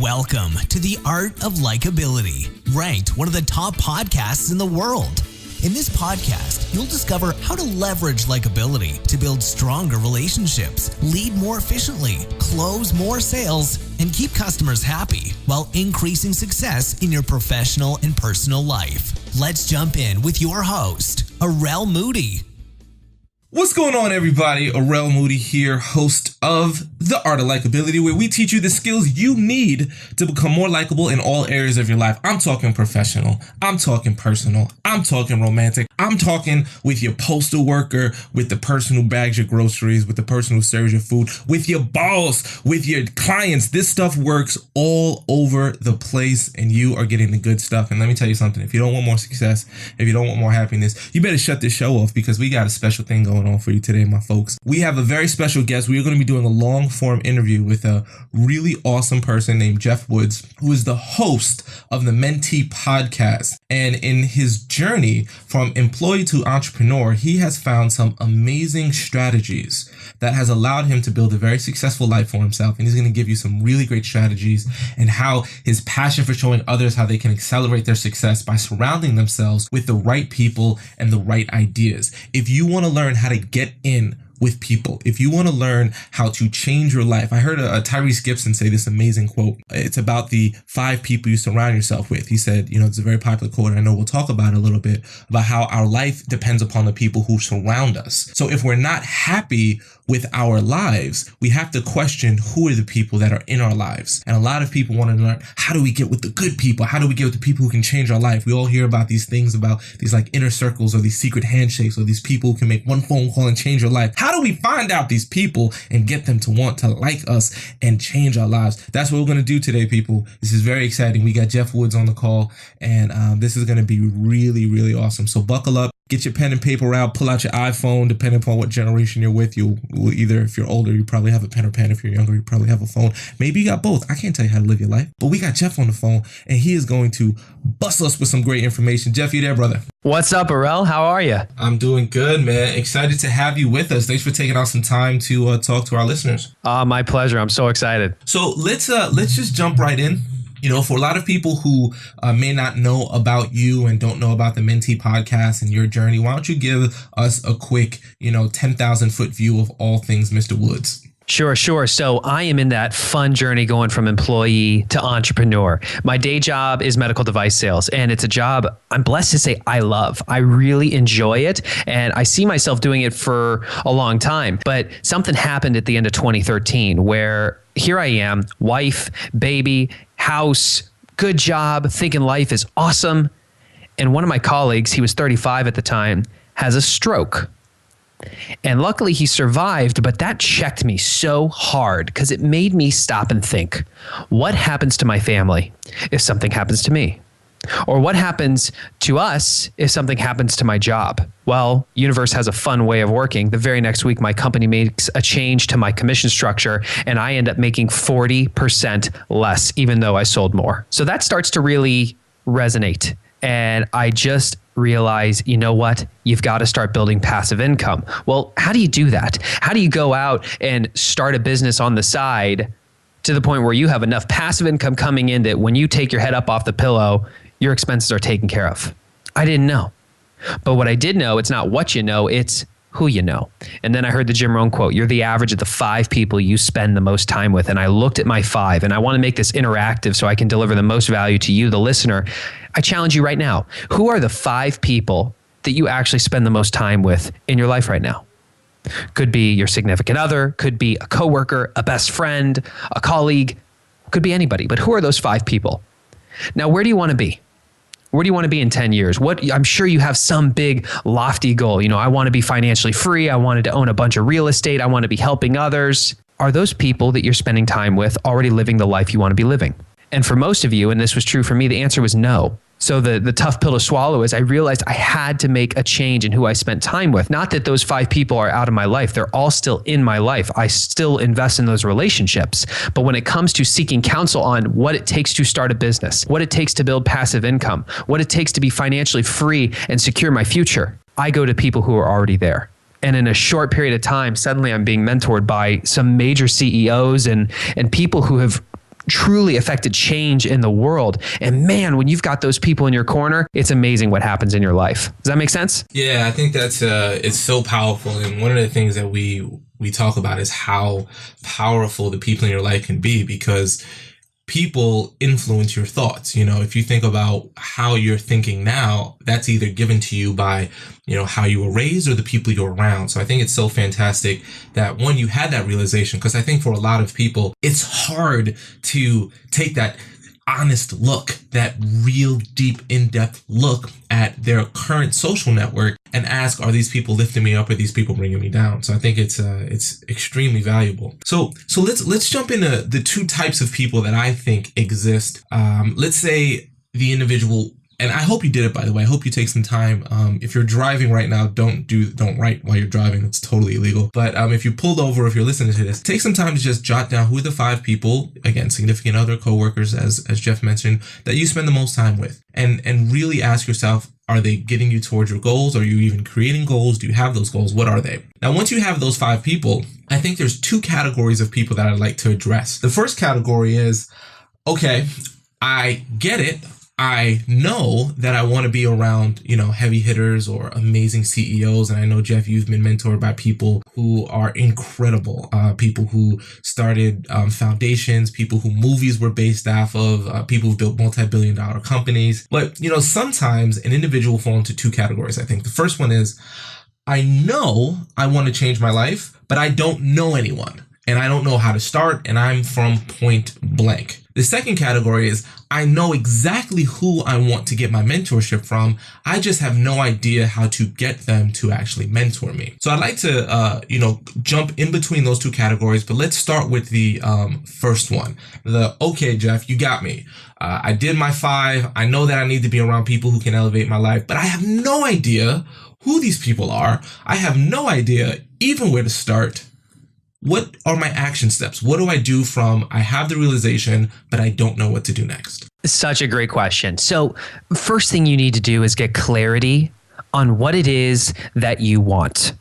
Welcome to The Art of Likeability, ranked one of the top podcasts in the world. In this podcast, you'll discover how to leverage likability to build stronger relationships, lead more efficiently, close more sales, and keep customers happy while increasing success in your professional and personal life. Let's jump in with your host, Arel Moody. What's going on, everybody? Arel Moody here, host of The Art of Likeability, where we teach you the skills you need to become more likable in all areas of your life. I'm talking professional, I'm talking personal, I'm talking romantic, I'm talking with your postal worker, with the person who bags your groceries, with the person who serves your food, with your boss, with your clients. This stuff works all over the place, and you are getting the good stuff. And let me tell you something, if you don't want more success, if you don't want more happiness, you better shut this show off, because we got a special thing going on for you today, my folks. We have a very special guest. We are going to be doing a long form interview with a really awesome person named Geoff Woods, who is the host of the Mentee podcast. And in his journey from employee to entrepreneur, he has found some amazing strategies that has allowed him to build a very successful life for himself. And he's going to give you some really great strategies and how his passion for showing others how they can accelerate their success by surrounding themselves with the right people and the right ideas. If you want to learn how to get in with people, if you want to learn how to change your life, I heard a Tyrese Gibson say this amazing quote. It's about the 5 people you surround yourself with. He said, it's a very popular quote, and I know we'll talk about it a little bit, about how our life depends upon the people who surround us. So if we're not happy with our lives, we have to question who are the people that are in our lives. And a lot of people want to learn, how do we get with the good people? How do we get with the people who can change our life? We all hear about these things, about these like inner circles or these secret handshakes or these people who can make one phone call and change your life. How do we find out these people and get them to want to like us and change our lives? That's what we're going to do today, people. This is very exciting. We got Geoff Woods on the call, and this is going to be really, really awesome. So buckle up. Get your pen and paper out, pull out your iPhone, depending upon what generation you're with. You'll either, if you're older, you probably have a pen or pen. If you're younger, you probably have a phone. Maybe you got both. I can't tell you how to live your life, but we got Geoff on the phone, and he is going to bust us with some great information. Geoff, you there, brother? What's up, Arel? How are you? I'm doing good, man. Excited to have you with us. Thanks for taking out some time to talk to our listeners. My pleasure. I'm so excited. So let's just jump right in. For a lot of people who may not know about you and don't know about the Mentee podcast and your journey, why don't you give us a quick, 10,000 foot view of all things Mr. Woods? Sure. So I am in that fun journey going from employee to entrepreneur. My day job is medical device sales, and it's a job I'm blessed to say I love. I really enjoy it, and I see myself doing it for a long time. But something happened at the end of 2013 where here I am, wife, baby, house, good job, thinking life is awesome. And one of my colleagues, he was 35 at the time, has a stroke. And luckily he survived, but that checked me so hard because it made me stop and think, what happens to my family if something happens to me? Or what happens to us if something happens to my job? Well, universe has a fun way of working. The very next week, my company makes a change to my commission structure, and I end up making 40% less, even though I sold more. So that starts to really resonate. And I just realize, you know what? You've got to start building passive income. Well, how do you do that? How do you go out and start a business on the side to the point where you have enough passive income coming in that when you take your head up off the pillow, your expenses are taken care of? I didn't know. But what I did know, it's not what you know, it's who you know. And then I heard the Jim Rohn quote, you're the average of the 5 people you spend the most time with. And I looked at my 5, and I want to make this interactive so I can deliver the most value to you, the listener. I challenge you right now. Who are the 5 people that you actually spend the most time with in your life right now? Could be your significant other, could be a coworker, a best friend, a colleague, could be anybody. But who are those 5 people? Now, where do you want to be? Where do you want to be in 10 years? I'm sure you have some big lofty goal. I want to be financially free. I wanted to own a bunch of real estate. I want to be helping others. Are those people that you're spending time with already living the life you want to be living? And for most of you, and this was true for me, the answer was no. So the tough pill to swallow is I realized I had to make a change in who I spent time with. Not that those 5 people are out of my life. They're all still in my life. I still invest in those relationships. But when it comes to seeking counsel on what it takes to start a business, what it takes to build passive income, what it takes to be financially free and secure my future, I go to people who are already there. And in a short period of time, suddenly I'm being mentored by some major CEOs and people who have truly affected change in the world. And man, when you've got those people in your corner, it's amazing what happens in your life. Does that make sense? Yeah, I think that's it's so powerful. And one of the things that we talk about is how powerful the people in your life can be, because people influence your thoughts. You know, if you think about how you're thinking now, that's either given to you by, you know, how you were raised or the people you're around. So I think it's so fantastic that one, you had that realization, because I think for a lot of people, it's hard to take that honest look, that real deep, in-depth look at their current social network and ask, are these people lifting me up or are these people bringing me down? So I think it's extremely valuable. So let's jump into the two types of people that I think exist. Let's say the individual, and I hope you did it, by the way. I hope you take some time. If you're driving right now, don't write while you're driving. It's totally illegal. But if you pulled over, if you're listening to this, take some time to just jot down who are the 5 people, again, significant other, coworkers, as Geoff mentioned, that you spend the most time with, and really ask yourself, are they getting you towards your goals? Are you even creating goals? Do you have those goals? What are they? Now, once you have those 5 people, I think there's 2 categories of people that I'd like to address. The first category is, okay, I get it. I know that I want to be around, you know, heavy hitters or amazing CEOs. And I know, Geoff, you've been mentored by people who are incredible, people who started foundations, people who movies were based off of, people who built multi-billion-dollar companies. But, you know, sometimes an individual falls into 2 categories, I think. The first one is, I know I want to change my life, but I don't know anyone. And I don't know how to start, and I'm from point blank. The second category is, I know exactly who I want to get my mentorship from. I just have no idea how to get them to actually mentor me. So I'd like to, jump in between those 2 categories, but let's start with the first one. Okay, Geoff, you got me. I did my 5. I know that I need to be around people who can elevate my life, but I have no idea who these people are. I have no idea even where to start. What are my action steps? What do I do from I have the realization, but I don't know what to do next? Such a great question. So first thing you need to do is get clarity on what it is that you want.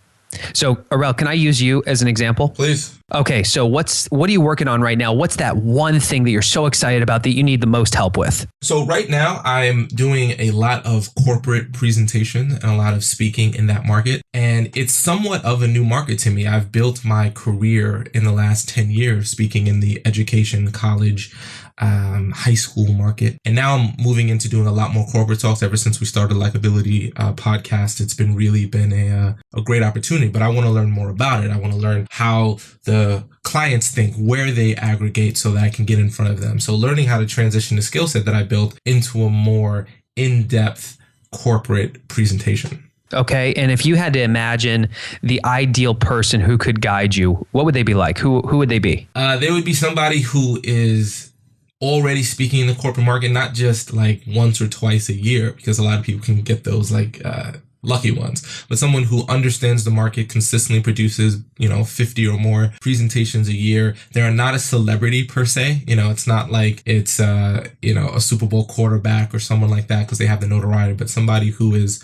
So Arel, can I use you as an example? Please. Okay, so what are you working on right now? What's that one thing that you're so excited about that you need the most help with? So right now I'm doing a lot of corporate presentation and a lot of speaking in that market. And it's somewhat of a new market to me. I've built my career in the last 10 years speaking in the education, college, high school market. And now I'm moving into doing a lot more corporate talks. Ever since we started Likeability podcast, it's been a great opportunity, but I want to learn more about it. I want to learn how the clients think, where they aggregate so that I can get in front of them. So learning how to transition the skill set that I built into a more in-depth corporate presentation. Okay. And if you had to imagine the ideal person who could guide you, what would they be like? Who would they be? They would be somebody who is already speaking in the corporate market, not just like once or twice a year, because a lot of people can get those lucky ones, but someone who understands the market, consistently produces, 50 or more presentations a year. They're not a celebrity per se. It's not like it's, a Super Bowl quarterback or someone like that because they have the notoriety, but somebody who is,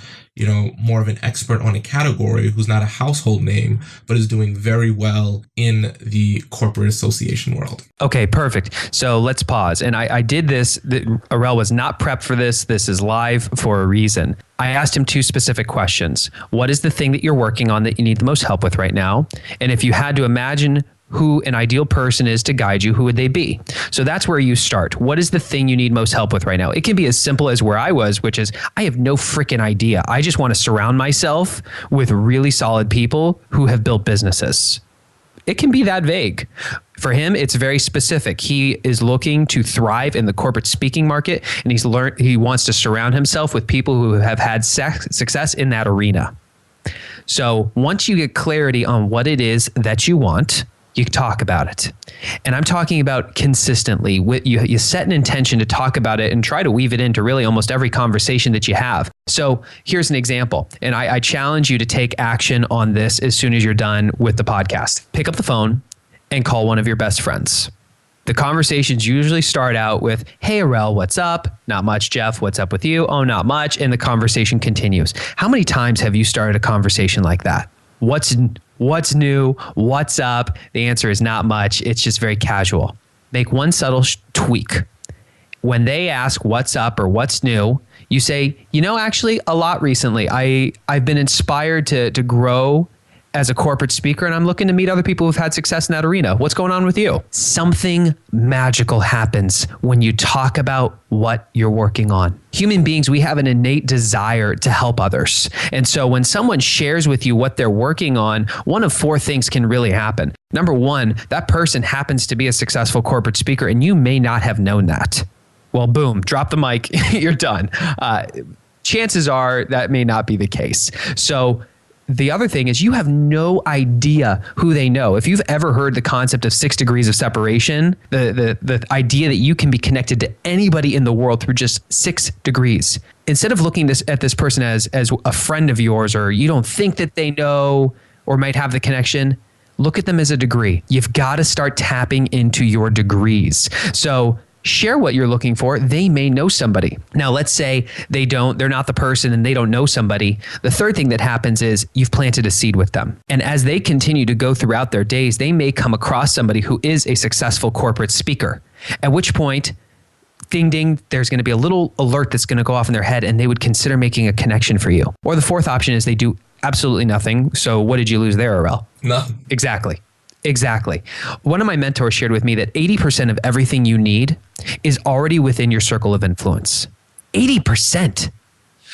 more of an expert on a category, who's not a household name, but is doing very well in the corporate association world. Okay, perfect. So let's pause. And I did this. Arel was not prepped for this. This is live for a reason. I asked him 2 specific questions. What is the thing that you're working on that you need the most help with right now? And if you had to imagine who an ideal person is to guide you, who would they be? So that's where you start. What is the thing you need most help with right now? It can be as simple as where I was, which is I have no freaking idea. I just want to surround myself with really solid people who have built businesses. It can be that vague. For him, it's very specific. He is looking to thrive in the corporate speaking market, and he wants to surround himself with people who have had success in that arena. So once you get clarity on what it is that you want, you talk about it. And I'm talking about consistently. You set an intention to talk about it and try to weave it into really almost every conversation that you have. So here's an example. And I challenge you to take action on this as soon as you're done with the podcast. Pick up the phone and call one of your best friends. The conversations usually start out with, hey, Arel, what's up? Not much, Geoff. What's up with you? Oh, not much. And the conversation continues. How many times have you started a conversation like that? What's new? What's up? The answer is not much. It's just very casual. make one subtle tweak. When they ask what's up or what's new, you say, actually a lot recently. I've been inspired to grow as a corporate speaker, and I'm looking to meet other people who've had success in that arena. What's going on with you? Something magical happens when you talk about what you're working on. Human beings, we have an innate desire to help others. And so when someone shares with you what they're working on, one of four things can really happen. Number one, that person happens to be a successful corporate speaker, and you may not have known that. Well, boom, drop the mic, you're done. Chances are that may not be the case. So the other thing is you have no idea who they know. If you've ever heard the concept of 6 degrees of separation, the idea that you can be connected to anybody in the world through just 6 degrees. Instead of looking at this person as a friend of yours, or you don't think that they know or might have the connection, look at them as a degree. You've got to start tapping into your degrees. So share what you're looking for. They may know somebody. Now, let's say they're not the person and they don't know somebody. The third thing that happens is you've planted a seed with them. And as they continue to go throughout their days, they may come across somebody who is a successful corporate speaker, at which point, ding, ding, there's going to be a little alert that's going to go off in their head and they would consider making a connection for you. Or the fourth option is they do absolutely nothing. So what did you lose there, Arel? Nothing. Exactly. One of my mentors shared with me that 80% of everything you need is already within your circle of influence. 80%.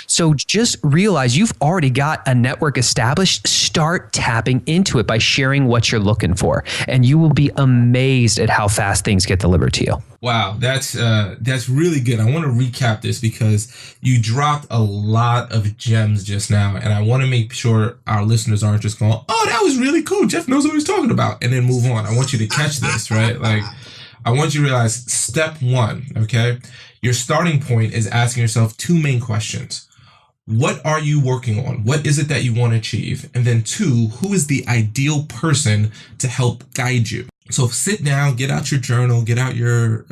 So just realize you've already got a network established. Start tapping into it by sharing what you're looking for, and you will be amazed at how fast things get delivered to you. Wow, that's really good. I want to recap this because you dropped a lot of gems just now, and I want to make sure our listeners aren't just going, "Oh, that was really cool. Geoff knows what he's talking about," and then move on. I want you to catch this, right? Like, I want you to realize step one, okay? Your starting point is asking yourself 2 main questions. What are you working on? What is it that you want to achieve? And then 2, who is the ideal person to help guide you? So sit down, get out your journal, get out your,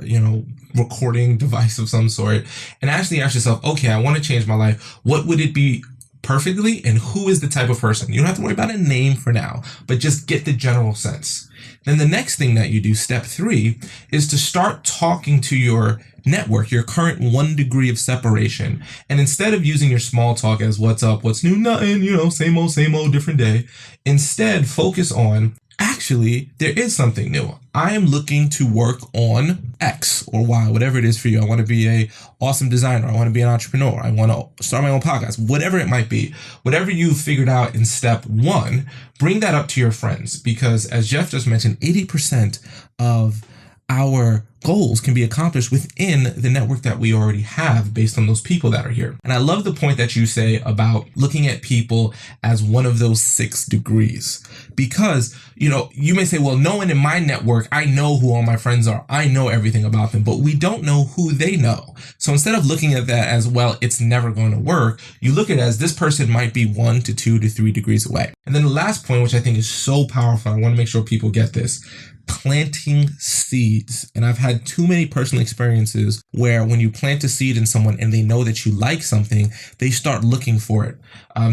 recording device of some sort, and actually ask yourself, okay, I want to change my life. What would it be perfectly? And who is the type of person? You don't have to worry about a name for now, but just get the general sense. Then the next thing that you do, step 3, is to start talking to your network, your current 1 degree of separation. And instead of using your small talk as what's up, what's new, nothing, same old, different day, instead focus on, actually, there is something new. I am looking to work on X or Y, whatever it is for you. I want to be a awesome designer. I want to be an entrepreneur. I want to start my own podcast, whatever it might be. Whatever you've figured out in step 1, bring that up to your friends, because as Geoff just mentioned, 80% of our goals can be accomplished within the network that we already have based on those people that are here. And I love the point that you say about looking at people as one of those 6 degrees, because, you may say, well, no one in my network, I know who all my friends are. I know everything about them, but we don't know who they know. So instead of looking at that as, well, it's never going to work, you look at it as this person might be 1 to 2 to 3 degrees away. And then the last point, which I think is so powerful, I want to make sure people get this. Planting seeds. And I've had too many personal experiences where when you plant a seed in someone and they know that you like something, they start looking for it.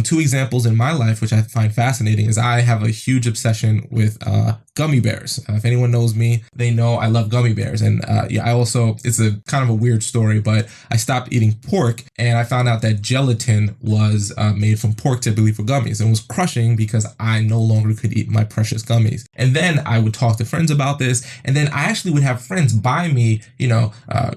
2 examples in my life, which I find fascinating, is I have a huge obsession with gummy bears. If anyone knows me, they know I love gummy bears. And I also, it's a kind of a weird story, but I stopped eating pork and I found out that gelatin was made from pork typically for gummies, and was crushing because I no longer could eat my precious gummies. And then I would talk to friends about this, and then I actually would have friends buy me,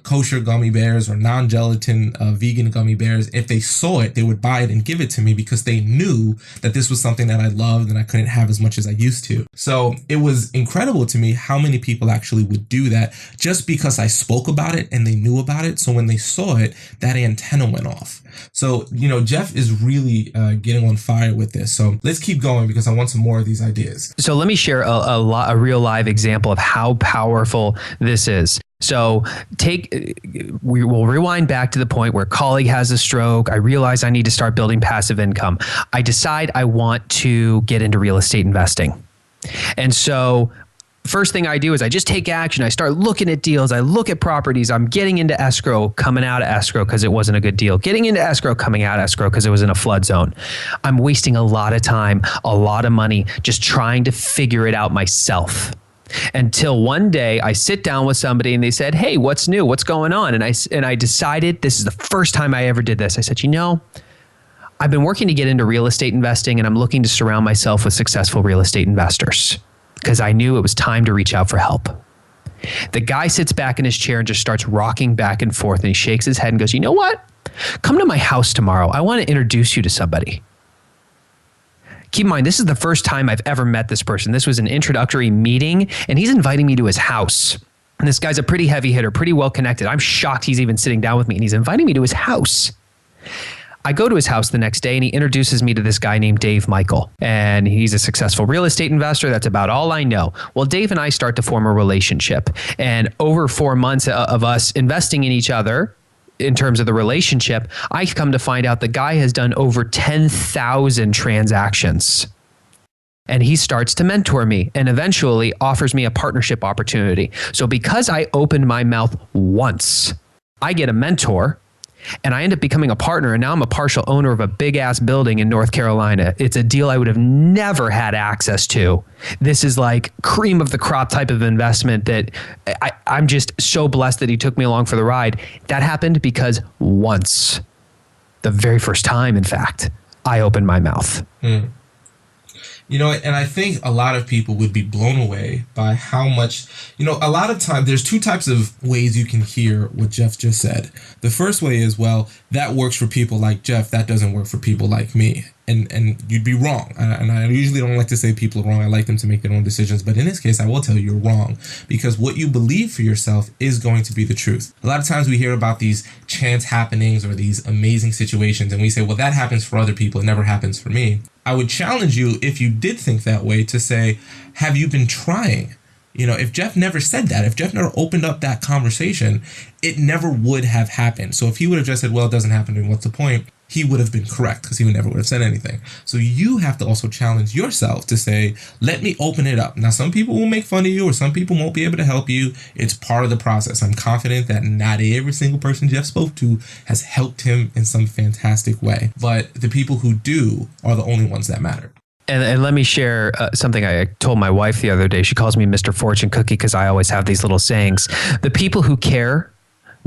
kosher gummy bears or non-gelatin vegan gummy bears. If they saw it, they would buy it and give it to me because they knew that this was something that I loved and I couldn't have as much as I used to. So it was incredible to me how many people actually would do that just because I spoke about it and they knew about it. So when they saw it, that antenna went off. So, Geoff is really getting on fire with this. So let's keep going because I want some more of these ideas. So let me share a real live example of how powerful this is. So we will rewind back to the point where a colleague has a stroke. I realize I need to start building passive income. I decide I want to get into real estate investing. And so first thing I do is I just take action. I start looking at deals. I look at properties. I'm getting into escrow, coming out of escrow because it wasn't a good deal. Getting into escrow, coming out of escrow because it was in a flood zone. I'm wasting a lot of time, a lot of money, just trying to figure it out myself. Until one day I sit down with somebody and they said, "Hey, what's new? What's going on?" And I decided, this is the first time I ever did this. I said, I've been working to get into real estate investing, and I'm looking to surround myself with successful real estate investors because I knew it was time to reach out for help. The guy sits back in his chair and just starts rocking back and forth, and he shakes his head and goes, "You know what? Come to my house tomorrow. I want to introduce you to somebody." Keep in mind, this is the first time I've ever met this person. This was an introductory meeting, and he's inviting me to his house. And this guy's a pretty heavy hitter, pretty well connected. I'm shocked he's even sitting down with me, and he's inviting me to his house. I go to his house the next day, and he introduces me to this guy named Dave Michael, and he's a successful real estate investor. That's about all I know. Well, Dave and I start to form a relationship, and over 4 months of us investing in each other, in terms of the relationship, I come to find out the guy has done over 10,000 transactions. And he starts to mentor me and eventually offers me a partnership opportunity. So because I opened my mouth once, I get a mentor, and I end up becoming a partner, and now I'm a partial owner of a big ass building in North Carolina. It's a deal I would have never had access to. This is like cream of the crop type of investment that I'm just so blessed that he took me along for the ride. That happened because once, the very first time, in fact, I opened my mouth. You know, and I think a lot of people would be blown away by how much, a lot of times there's two types of ways you can hear what Geoff just said. The first way is, well, that works for people like Geoff. That doesn't work for people like me. And you'd be wrong. And I usually don't like to say people are wrong. I like them to make their own decisions. But in this case, I will tell you you're wrong, because what you believe for yourself is going to be the truth. A lot of times we hear about these chance happenings or these amazing situations, and we say, well, that happens for other people. It never happens for me. I would challenge you, if you did think that way, to say, have you been trying? If Geoff never said that, if Geoff never opened up that conversation, it never would have happened. So if he would have just said, well, it doesn't happen to me, what's the point? He would have been correct, because he never would have said anything. So you have to also challenge yourself to say, let me open it up. Now, some people will make fun of you, or some people won't be able to help you. It's part of the process. I'm confident that not every single person Geoff spoke to has helped him in some fantastic way. But the people who do are the only ones that matter. And let me share something I told my wife the other day. She calls me Mr. Fortune Cookie because I always have these little sayings. The people who care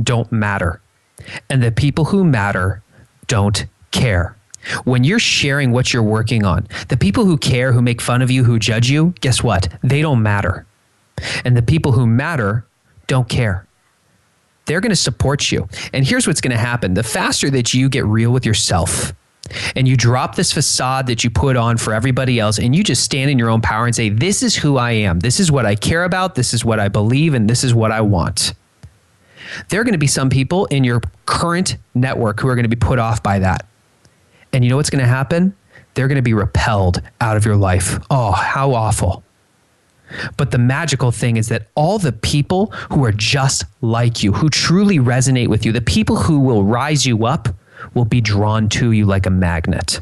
don't matter. And the people who matter don't care. When you're sharing what you're working on, the people who care, who make fun of you, who judge you, guess what? They don't matter. And the people who matter don't care. They're going to support you. And here's what's going to happen. The faster that you get real with yourself, and you drop this facade that you put on for everybody else, and you just stand in your own power and say, this is who I am. This is what I care about. This is what I believe, and this is what I want. There are going to be some people in your current network who are going to be put off by that. And you know what's going to happen? They're going to be repelled out of your life. Oh, how awful. But the magical thing is that all the people who are just like you, who truly resonate with you, the people who will rise you up, will be drawn to you like a magnet.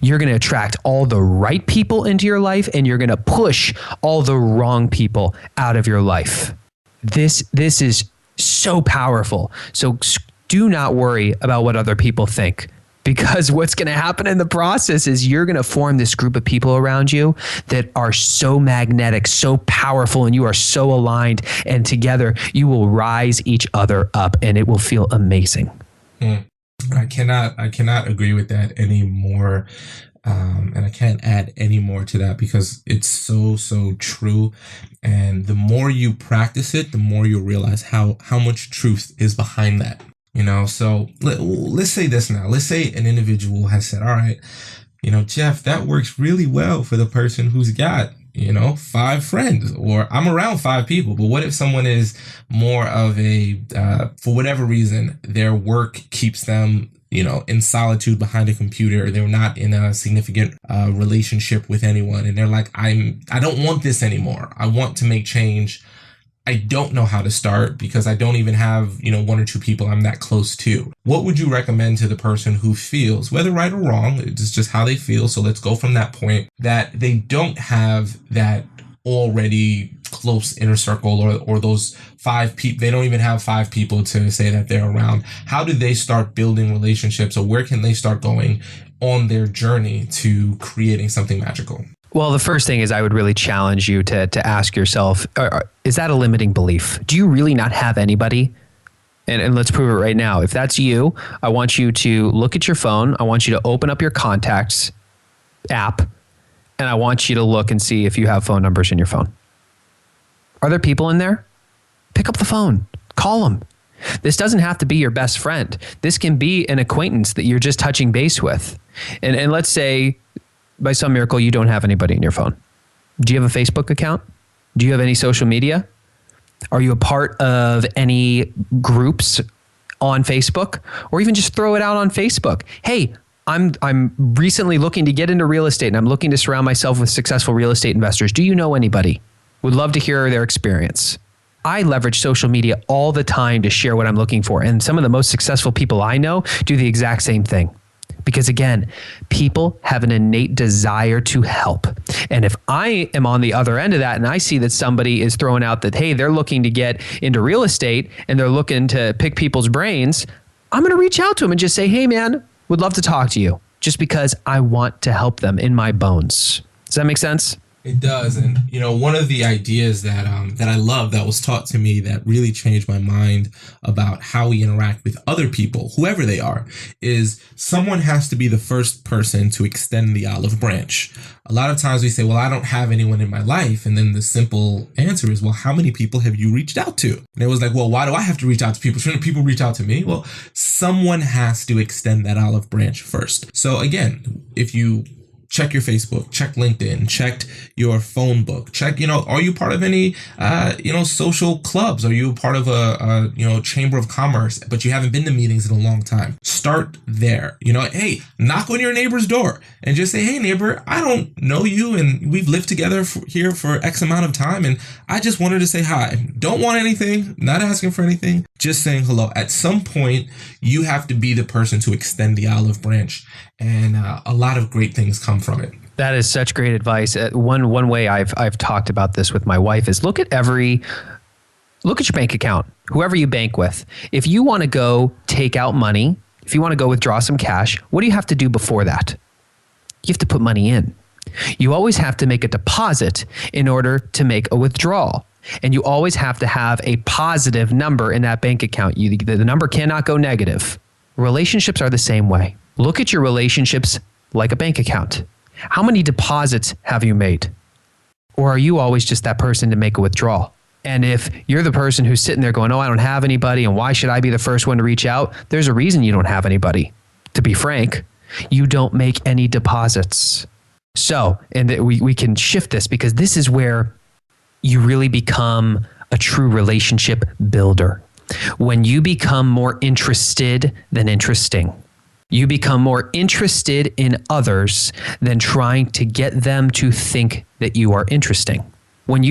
You're going to attract all the right people into your life, and you're going to push all the wrong people out of your life. This is so powerful. So do not worry about what other people think, because what's going to happen in the process is you're going to form this group of people around you that are so magnetic, so powerful, and you are so aligned, and together you will rise each other up, and it will feel amazing. I cannot agree with that anymore. And I can't add any more to that, because it's so true. And the more you practice it, the more you'll realize how much truth is behind that. So let's say this now. Let's say an individual has said, all right, Geoff, that works really well for the person who's got 5 friends, or I'm around 5 people. But what if someone is more of a, for whatever reason, their work keeps them, in solitude behind a computer. They're not in a significant relationship with anyone. And they're like, I don't want this anymore. I want to make change. I don't know how to start, because I don't even have, 1 or 2 people I'm that close to. What would you recommend to the person who feels, whether right or wrong, it's just how they feel, so let's go from that point, that they don't have that already close inner circle, or those 5 people, they don't even have 5 people to say that they're around. How do they start building relationships, or where can they start going on their journey to creating something magical? Well, the first thing is I would really challenge you to ask yourself, is that a limiting belief? Do you really not have anybody? And let's prove it right now. If that's you, I want you to look at your phone. I want you to open up your contacts app, and I want you to look and see if you have phone numbers in your phone. Are there people in there? Pick up the phone. Call them. This doesn't have to be your best friend. This can be an acquaintance that you're just touching base with. And let's say, by some miracle, you don't have anybody in your phone. Do you have a Facebook account? Do you have any social media? Are you a part of any groups on Facebook? Or even just throw it out on Facebook. Hey, I'm recently looking to get into real estate and I'm looking to surround myself with successful real estate investors. Do you know anybody? Would love to hear their experience. I leverage social media all the time to share what I'm looking for. And some of the most successful people I know do the exact same thing. Because again, people have an innate desire to help. And if I am on the other end of that and I see that somebody is throwing out that, hey, they're looking to get into real estate and they're looking to pick people's brains, I'm going to reach out to them and just say, hey, man, would love to talk to you just because I want to help them in my bones. Does that make sense? It does. And, one of the ideas that I love that was taught to me that really changed my mind about how we interact with other people, whoever they are, is someone has to be the first person to extend the olive branch. A lot of times we say, well, I don't have anyone in my life. And then the simple answer is, well, how many people have you reached out to? And it was like, well, why do I have to reach out to people? Shouldn't people reach out to me? Well, someone has to extend that olive branch first. So again, if you check your Facebook, check LinkedIn, check your phone book, check, are you part of any, social clubs? Are you part of a chamber of commerce, but you haven't been to meetings in a long time? Start there. Hey, knock on your neighbor's door and just say, hey, neighbor, I don't know you and we've lived together here for X amount of time. And I just wanted to say hi. Don't want anything, not asking for anything, just saying hello. At some point, you have to be the person to extend the olive branch. And a lot of great things come from it. That is such great advice. One way I've talked about this with my wife is look at your bank account, whoever you bank with. If you want to go take out money, if you want to go withdraw some cash, what do you have to do before that? You have to put money in. You always have to make a deposit in order to make a withdrawal. And you always have to have a positive number in that bank account. The number cannot go negative. Relationships are the same way. Look at your relationships like a bank account. How many deposits have you made? Or are you always just that person to make a withdrawal? And if you're the person who's sitting there going, oh, I don't have anybody, and why should I be the first one to reach out? There's a reason you don't have anybody. To be frank, you don't make any deposits. So, and we can shift this because this is where you really become a true relationship builder. When you become more interested than interesting. You become more interested in others than trying to get them to think that you are interesting. When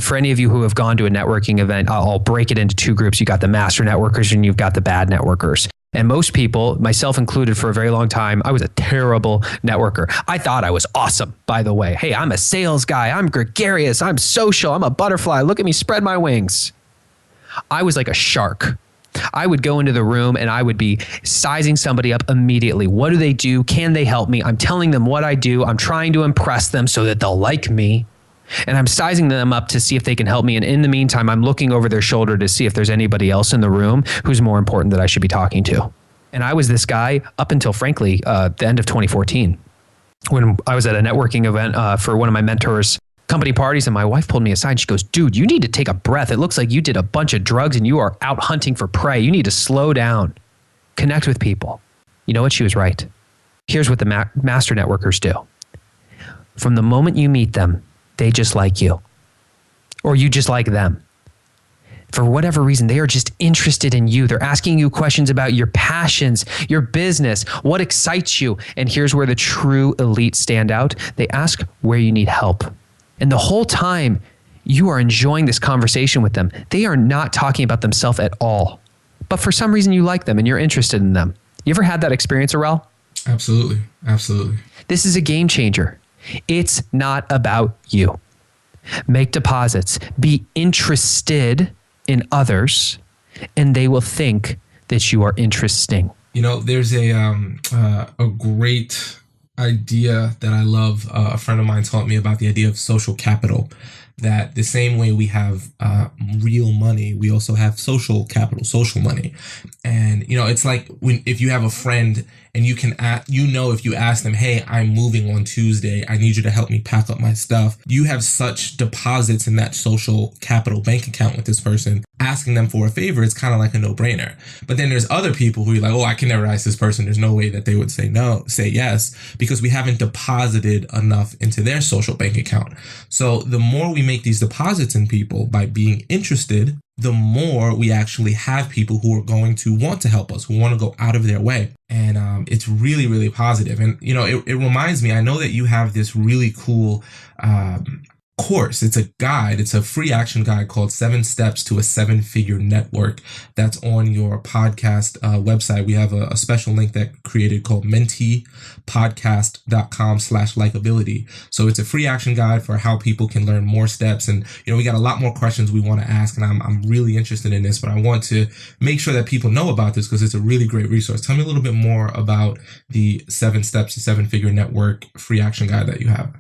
for any of you who have gone to a networking event, I'll break it into two groups. You got the master networkers and you've got the bad networkers. And most people, myself included for a very long time, I was a terrible networker. I thought I was awesome, by the way. Hey, I'm a sales guy. I'm gregarious. I'm social. I'm a butterfly. Look at me spread my wings. I was like a shark. I would go into the room and I would be sizing somebody up immediately. What do they do? Can they help me? I'm telling them what I do. I'm trying to impress them so that they'll like me. And I'm sizing them up to see if they can help me. And in the meantime, I'm looking over their shoulder to see if there's anybody else in the room who's more important that I should be talking to. And I was this guy up until, frankly, the end of 2014, when I was at a networking event for one of my mentors' company parties, and my wife pulled me aside. She goes, dude, you need to take a breath. It looks like you did a bunch of drugs and you are out hunting for prey. You need to slow down, connect with people. You know what? She was right. Here's what the master networkers do. From the moment you meet them, they just like you, or you just like them. For whatever reason, they are just interested in you. They're asking you questions about your passions, your business, what excites you. And here's where the true elite stand out. They ask where you need help. And the whole time you are enjoying this conversation with them, they are not talking about themselves at all. But for some reason you like them and you're interested in them. You ever had that experience, Arel? Absolutely. Absolutely. This is a game changer. It's not about you. Make deposits. Be interested in others, and they will think that you are interesting. There's a great idea that I love. A friend of mine taught me about the idea of social capital, that the same way we have real money, we also have social capital, social money. And, it's like if you have a friend and you can, if you ask them, hey, I'm moving on Tuesday, I need you to help me pack up my stuff. You have such deposits in that social capital bank account with this person. Asking them for a favor is kind of like a no-brainer. But then there's other people who are like, oh, I can never ask this person. There's no way that they would say yes, because we haven't deposited enough into their social bank account. So the more we make these deposits in people by being interested, the more we actually have people who are going to want to help us, who want to go out of their way. And it's really, really positive. And, it reminds me, I know that you have this really cool course. It's a guide. It's a free action guide called 7 Steps to a 7-Figure Network. That's on your podcast website. We have a special link that created called menteepodcast.com/likability. So it's a free action guide for how people can learn more steps. And, we got a lot more questions we want to ask, and I'm really interested in this, but I want to make sure that people know about this because it's a really great resource. Tell me a little bit more about the 7 Steps to 7-Figure Network free action guide that you have.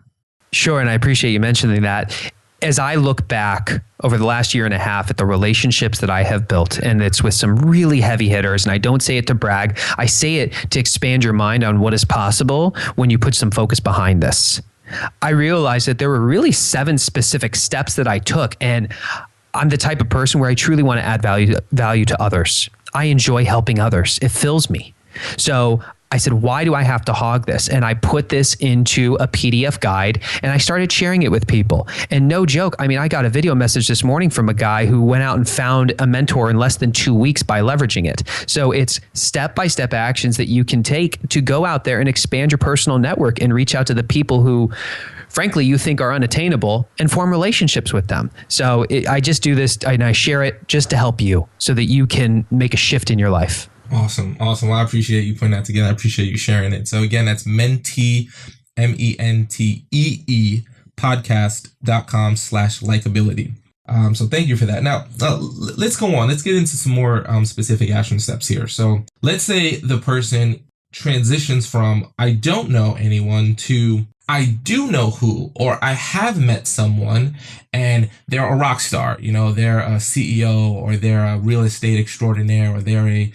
Sure, and I appreciate you mentioning that. As I look back over the last year and a half at the relationships that I have built, and it's with some really heavy hitters, and I don't say it to brag, I say it to expand your mind on what is possible when you put some focus behind this. I realized that there were really 7 specific steps that I took, and I'm the type of person where I truly want to add value to others. I enjoy helping others. It fills me. So I said, why do I have to hog this? And I put this into a PDF guide and I started sharing it with people. And no joke, I got a video message this morning from a guy who went out and found a mentor in less than 2 weeks by leveraging it. So it's step-by-step actions that you can take to go out there and expand your personal network and reach out to the people who, frankly, you think are unattainable and form relationships with them. So I just do this and I share it just to help you so that you can make a shift in your life. Awesome. Well, I appreciate you putting that together. I appreciate you sharing it. So again, that's mentee, MENTEE podcast.com/likability. So thank you for that. Now, let's go on. Let's get into some more specific action steps here. So let's say the person transitions from I don't know anyone to I do know who, or I have met someone and they're a rock star. They're a CEO, or they're a real estate extraordinaire, or they're a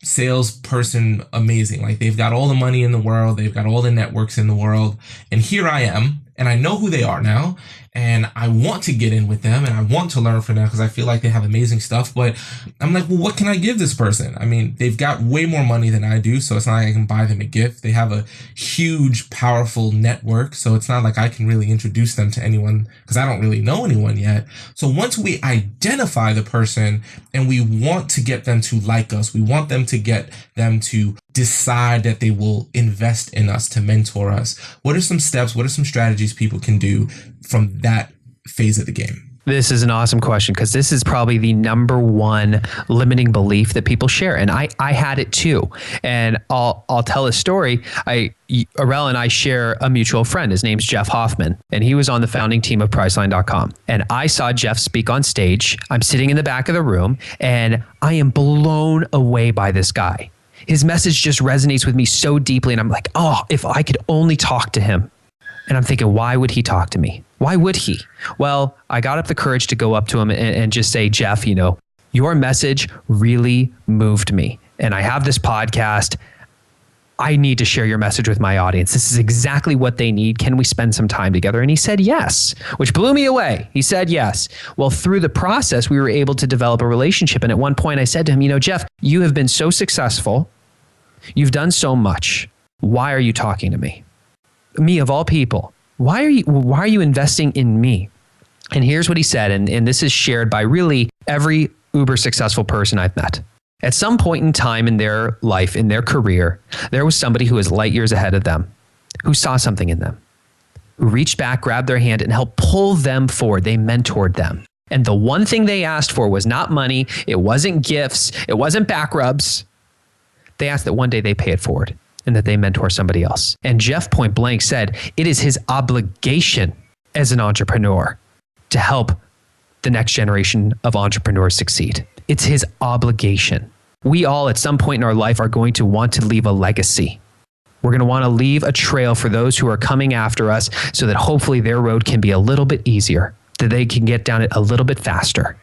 salesperson amazing. Like they've got all the money in the world. They've got all the networks in the world. And here I am, and I know who they are now. And I want to get in with them and I want to learn from them because I feel like they have amazing stuff. But I'm like, well, what can I give this person? They've got way more money than I do. So it's not like I can buy them a gift. They have a huge, powerful network. So it's not like I can really introduce them to anyone because I don't really know anyone yet. So once we identify the person and we want to get them to like us, we want them to get them to decide that they will invest in us, to mentor us. What are some steps? What are some strategies people can do from that phase of the game? This is an awesome question because this is probably the number one limiting belief that people share. And I had it too. And I'll tell a story. Arel and I share a mutual friend. His name's Geoff Hoffman, and he was on the founding team of Priceline.com. And I saw Geoff speak on stage. I'm sitting in the back of the room and I am blown away by this guy. His message just resonates with me so deeply. And I'm like, oh, if I could only talk to him. And I'm thinking, why would he talk to me? Why would he? Well, I got up the courage to go up to him and just say, Geoff, your message really moved me. And I have this podcast. I need to share your message with my audience. This is exactly what they need. Can we spend some time together? And he said yes, which blew me away. He said yes. Well, through the process, we were able to develop a relationship. And at one point I said to him, Geoff, you have been so successful. You've done so much. Why are you talking to me? Me of all people. Why are you investing in me? And here's what he said. And this is shared by really every uber successful person I've met. At some point in time in their life, in their career, there was somebody who was light years ahead of them, who saw something in them, who reached back, grabbed their hand, and helped pull them forward. They mentored them. And the one thing they asked for was not money. It wasn't gifts. It wasn't back rubs. They asked that one day they pay it forward and that they mentor somebody else. And Geoff point blank said, it is his obligation as an entrepreneur to help the next generation of entrepreneurs succeed. It's his obligation. We all at some point in our life are going to want to leave a legacy. We're going to want to leave a trail for those who are coming after us so that hopefully their road can be a little bit easier, that they can get down it a little bit faster.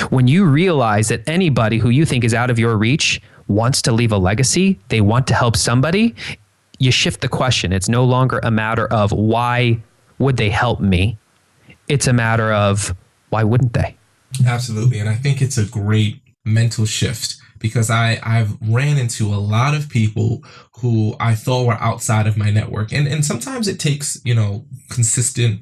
When you realize that anybody who you think is out of your reach wants to leave a legacy, they want to help somebody, you shift the question. It's no longer a matter of why would they help me? It's a matter of why wouldn't they? Absolutely. And I think it's a great mental shift, because I've ran into a lot of people who I thought were outside of my network. And sometimes it takes, consistent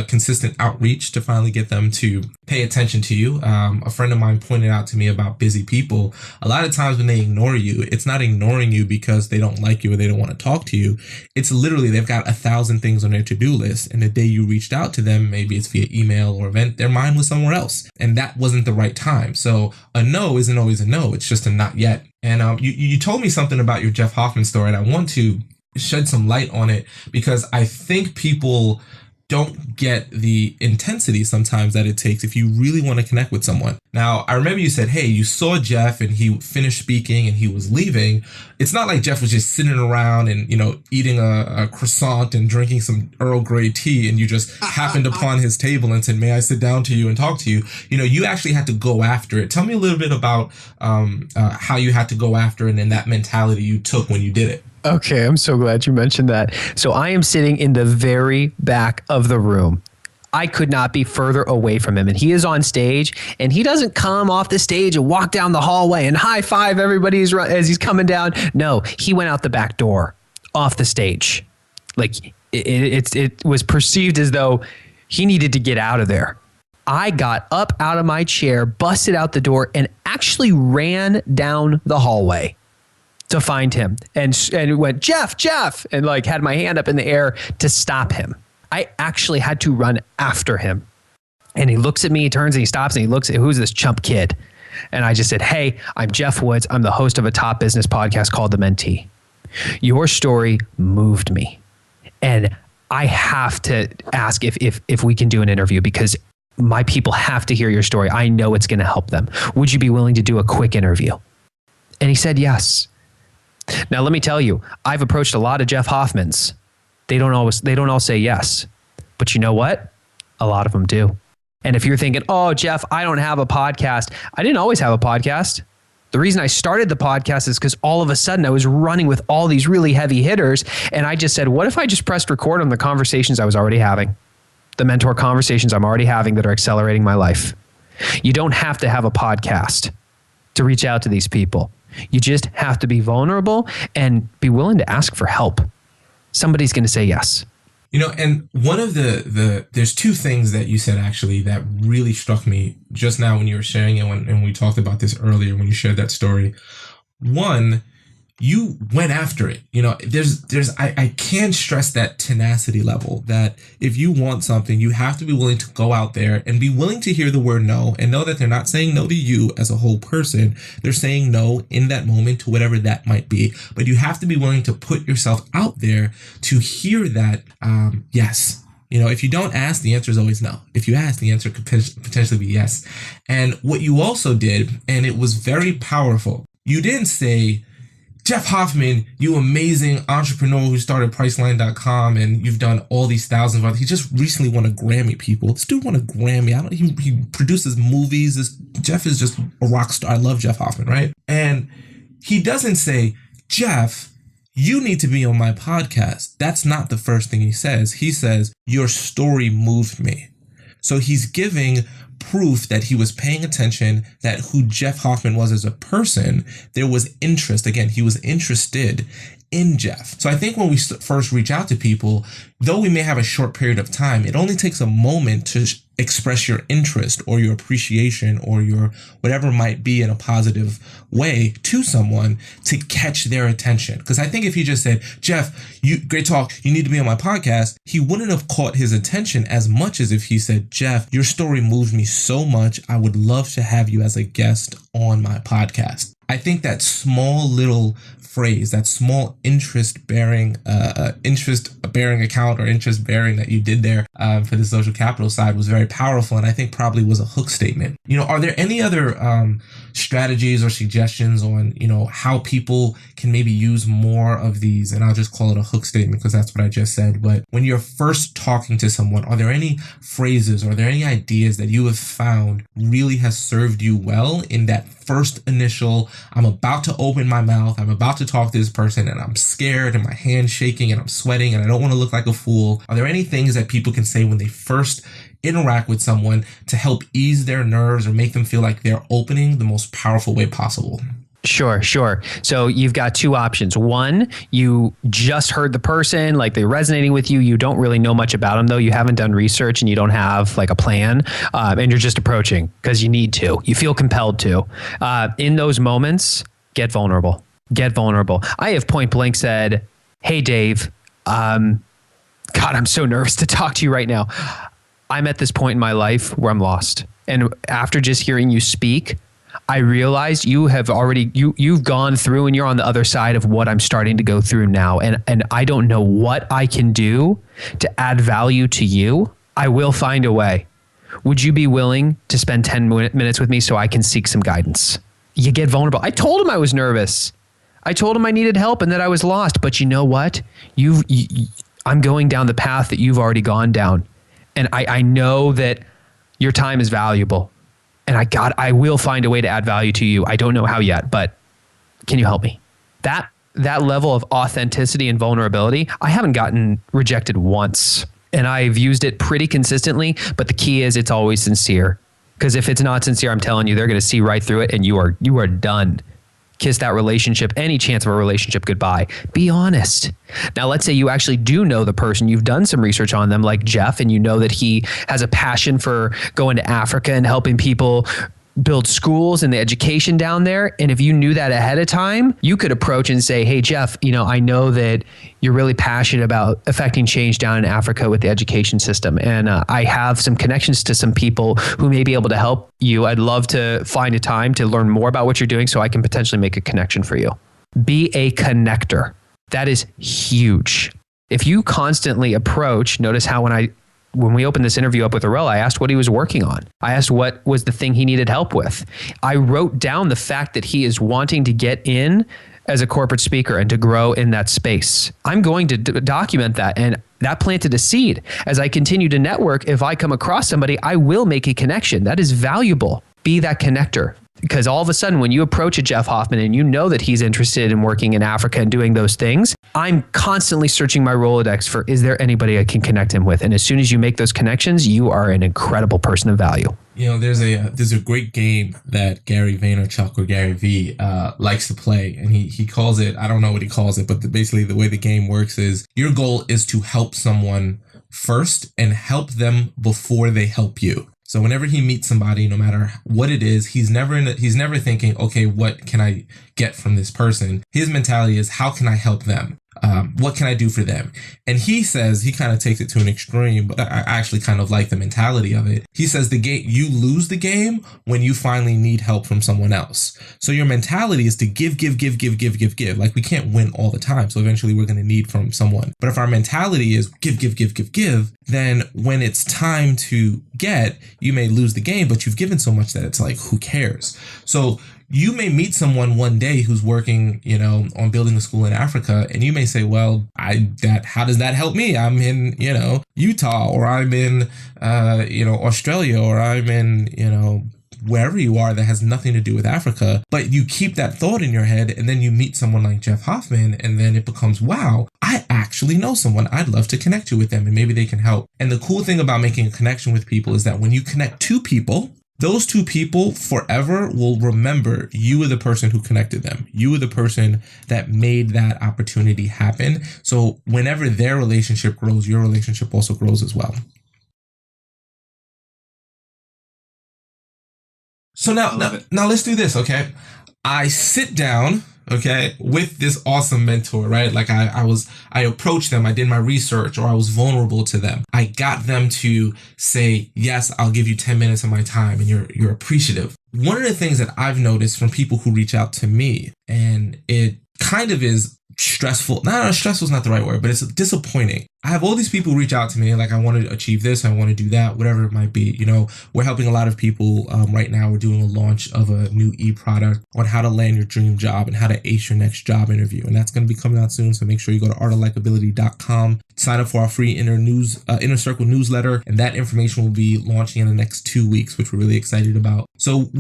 consistent outreach to finally get them to pay attention to you. A friend of mine pointed out to me about busy people. A lot of times when they ignore you, it's not ignoring you because they don't like you or they don't want to talk to you. It's literally they've got 1,000 things on their to-do list. And the day you reached out to them, maybe it's via email or event, their mind was somewhere else. And that wasn't the right time. So a no isn't always a no. It's just a not yet. And you told me something about your Geoff Hoffman story, and I want to shed some light on it because I think people don't get the intensity sometimes that it takes if you really want to connect with someone. Now, I remember you said, hey, you saw Geoff and he finished speaking and he was leaving. It's not like Geoff was just sitting around and, eating a croissant and drinking some Earl Grey tea and you just happened upon his table and said, may I sit down to you and talk to you? You actually had to go after it. Tell me a little bit about how you had to go after it and that mentality you took when you did it. Okay, I'm so glad you mentioned that. So I am sitting in the very back of the room. I could not be further away from him. And he is on stage and he doesn't come off the stage and walk down the hallway and high five everybody as he's coming down. No, he went out the back door off the stage. Like it was perceived as though he needed to get out of there. I got up out of my chair, busted out the door, and actually ran down the hallway to find him and went, Geoff, and had my hand up in the air to stop him. I actually had to run after him. And he looks at me, he turns and he stops and he looks at, who's this chump kid? And I just said, hey, I'm Geoff Woods. I'm the host of a top business podcast called The Mentee. Your story moved me. And I have to ask if we can do an interview because my people have to hear your story. I know it's going to help them. Would you be willing to do a quick interview? And he said, yes. Now, let me tell you, I've approached a lot of Geoff Hoffmans. They don't all say yes. But you know what? A lot of them do. And if you're thinking, oh, Geoff, I don't have a podcast. I didn't always have a podcast. The reason I started the podcast is because all of a sudden I was running with all these really heavy hitters. And I just said, what if I just pressed record on the conversations I was already having? The mentor conversations I'm already having that are accelerating my life. You don't have to have a podcast to reach out to these people. You just have to be vulnerable and be willing to ask for help. Somebody's going to say yes. And one of there's two things that you said actually that really struck me just now when you were sharing it and we talked about this earlier when you shared that story. One, you went after it. I can't stress that tenacity level that if you want something, you have to be willing to go out there and be willing to hear the word no and know that they're not saying no to you as a whole person. They're saying no in that moment to whatever that might be. But you have to be willing to put yourself out there to hear that yes. If you don't ask, the answer is always no. If you ask, the answer could potentially be yes. And what you also did, and it was very powerful, you didn't say, Geoff Hoffman, you amazing entrepreneur who started Priceline.com and you've done all these thousands of others. He just recently won a Grammy, people. This dude won a Grammy. He produces movies. Geoff is just a rock star. I love Geoff Hoffman, right? And he doesn't say, Geoff, you need to be on my podcast. That's not the first thing he says. He says, your story moved me. So he's giving proof that he was paying attention, that who Geoff Hoffman was as a person, there was interest. Again, he was interested in Geoff. So I think when we first reach out to people, though we may have a short period of time, it only takes a moment to express your interest or your appreciation or your whatever might be in a positive way to someone to catch their attention. Because I think if he just said, Geoff, great talk, you need to be on my podcast, he wouldn't have caught his attention as much as if he said, Geoff, your story moved me so much. I would love to have you as a guest on my podcast. I think that small little phrase, that small interest bearing account or interest bearing that you did there for the social capital side was very powerful, and I think probably was a hook statement. Are there any other strategies or suggestions on how people can maybe use more of these? And I'll just call it a hook statement because that's what I just said. But when you're first talking to someone, are there any phrases or are there any ideas that you have found really has served you well in that first initial, I'm about to open my mouth, I'm about to talk to this person, and I'm scared and my hand's shaking and I'm sweating and I don't want to look like a fool? Are there any things that people can say when they first interact with someone to help ease their nerves or make them feel like they're opening the most powerful way possible? Sure. So you've got two options. One, you just heard the person, like they're resonating with you. You don't really know much about them, though. You haven't done research and you don't have like a plan, and you're just approaching because you need to. You feel compelled to. In those moments, get vulnerable. I have point blank said, "Hey, Dave, God, I'm so nervous to talk to you right now. I'm at this point in my life where I'm lost. And after just hearing you speak, I realized you've gone through and you're on the other side of what I'm starting to go through now. And I don't know what I can do to add value to you. I will find a way. Would you be willing to spend 10 minutes with me so I can seek some guidance?" You get vulnerable. I told him I was nervous. I told him I needed help and that I was lost. But you know what? I'm going down the path that you've already gone down. And I know that your time is valuable. And I will find a way to add value to you. I don't know how yet, but can you help me? That level of authenticity and vulnerability, I haven't gotten rejected once. And I've used it pretty consistently, but the key is it's always sincere. Because if it's not sincere, I'm telling you, they're going to see right through it and you are done. Kiss that relationship, any chance of a relationship goodbye. Be honest. Now, let's say you actually do know the person. You've done some research on them, like Geoff, and you know that he has a passion for going to Africa and helping people build schools and the education down there. And if you knew that ahead of time, you could approach and say, "Hey, Geoff, I know that you're really passionate about affecting change down in Africa with the education system. And I have some connections to some people who may be able to help you. I'd love to find a time to learn more about what you're doing so I can potentially make a connection for you." Be a connector. That is huge. If you constantly approach, notice how when we opened this interview up with Arel, I asked what he was working on. I asked what was the thing he needed help with. I wrote down the fact that he is wanting to get in as a corporate speaker and to grow in that space. I'm going to document that, and that planted a seed. As I continue to network, if I come across somebody, I will make a connection. That is valuable. Be that connector. Because all of a sudden, when you approach a Geoff Hoffman and you know that he's interested in working in Africa and doing those things, I'm constantly searching my Rolodex for, is there anybody I can connect him with? And as soon as you make those connections, you are an incredible person of value. There's a great game that Gary Vaynerchuk or Gary V likes to play, and he calls it, I don't know what he calls it, but basically the way the game works is your goal is to help someone first and help them before they help you. So whenever he meets somebody, no matter what it is, he's never thinking, okay, what can I get from this person? His mentality is, how can I help them? What can I do for them? And he says, he kind of takes it to an extreme, but I actually kind of like the mentality of it. He says you lose the game when you finally need help from someone else. So your mentality is to give. Like, we can't win all the time. So eventually we're going to need from someone. But if our mentality is give, then when it's time to get, you may lose the game, but you've given so much that it's like, who cares? So you may meet someone one day who's working, on building a school in Africa, and you may say, well, how does that help me? I'm in, Utah, or I'm in, Australia, or I'm in, wherever you are that has nothing to do with Africa. But you keep that thought in your head, and then you meet someone like Geoff Hoffman, and then it becomes, wow, I actually know someone. I'd love to connect you with them, and maybe they can help. And the cool thing about making a connection with people is that when you connect two people, those two people forever will remember you were the person who connected them. You were the person that made that opportunity happen. So whenever their relationship grows, your relationship also grows as well. So now let's do this, okay? I sit down, okay, with this awesome mentor, right? Like I approached them, I did my research, or I was vulnerable to them. I got them to say, yes, I'll give you 10 minutes of my time, and you're appreciative. One of the things that I've noticed from people who reach out to me, and it kind of is stressful. No, stressful is not the right word, but it's disappointing. I have all these people reach out to me like, I want to achieve this, I want to do that, whatever it might be. You know, we're helping a lot of people right now. We're doing a launch of a new e-product on how to land your dream job and how to ace your next job interview. And that's going to be coming out soon. So make sure you go to artoflikability.com, sign up for our free Inner Circle newsletter. And that information will be launching in the next 2 weeks, which we're really excited about. So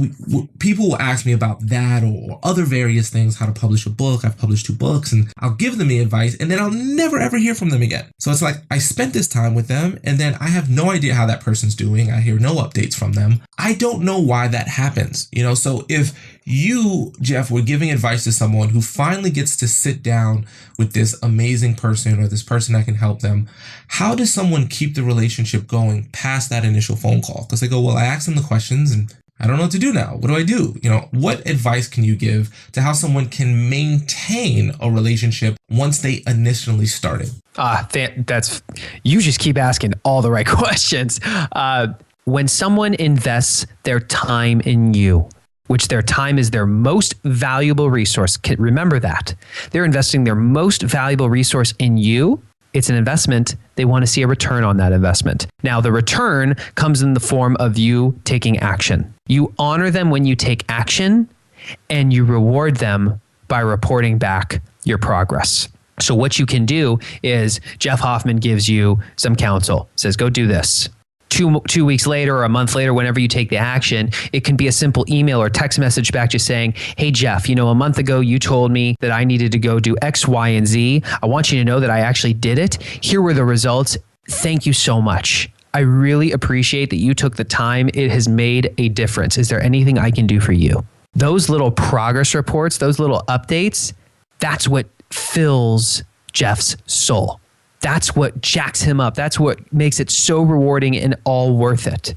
people will ask me about that or other various things, how to publish a book. I've published 2 books, and I'll give them the advice, and then I'll never ever hear from them again. So it's like I spent this time with them, and then I have no idea how that person's doing. I hear no updates from them. I don't know why that happens. You know, so if you, Geoff, were giving advice to someone who finally gets to sit down with this amazing person or this person that can help them, how does someone keep the relationship going past that initial phone call? Because they go, well, I asked them the questions and I don't know what to do now. What do I do? You know, what advice can you give to how someone can maintain a relationship once they initially started? You just keep asking all the right questions. When someone invests their time in you, which their time is their most valuable resource, remember that. They're investing their most valuable resource in you. It's an investment. They want to see a return on that investment. Now, the return comes in the form of you taking action. You honor them when you take action, and you reward them by reporting back your progress. So what you can do is Geoff Hoffman gives you some counsel, says, go do this. Two weeks later or a month later, whenever you take the action, it can be a simple email or text message back just saying, hey, Geoff, a month ago you told me that I needed to go do X, Y, and Z. I want you to know that I actually did it. Here were the results. Thank you so much. I really appreciate that you took the time. It has made a difference. Is there anything I can do for you? Those little progress reports, those little updates, that's what fills Geoff's soul. That's what jacks him up. That's what makes it so rewarding and all worth it.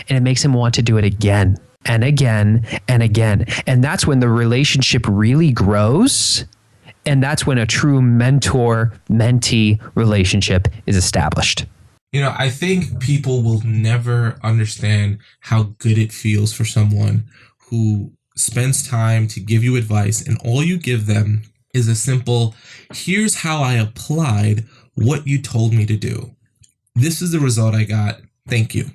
And it makes him want to do it again and again and again. And that's when the relationship really grows. And that's when a true mentor-mentee relationship is established. You know, I think people will never understand how good it feels for someone who spends time to give you advice, and all you give them is a simple, here's how I applied what you told me to do. This is the result I got. Thank you.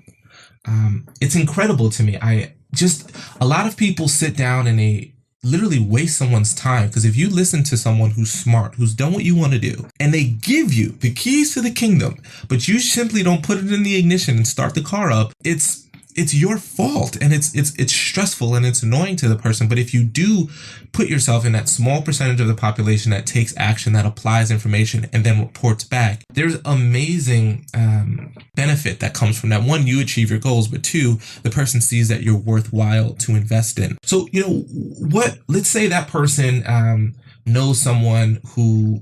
It's incredible to me. A lot of people sit down and they literally waste someone's time, because if you listen to someone who's smart, who's done what you want to do, and they give you the keys to the kingdom, but you simply don't put it in the ignition and start the car up, it's your fault, and it's stressful and it's annoying to the person. But if you do put yourself in that small percentage of the population that takes action, that applies information, and then reports back, there's amazing benefit that comes from that. One, you achieve your goals, but 2, the person sees that you're worthwhile to invest in. So, let's say that person knows someone who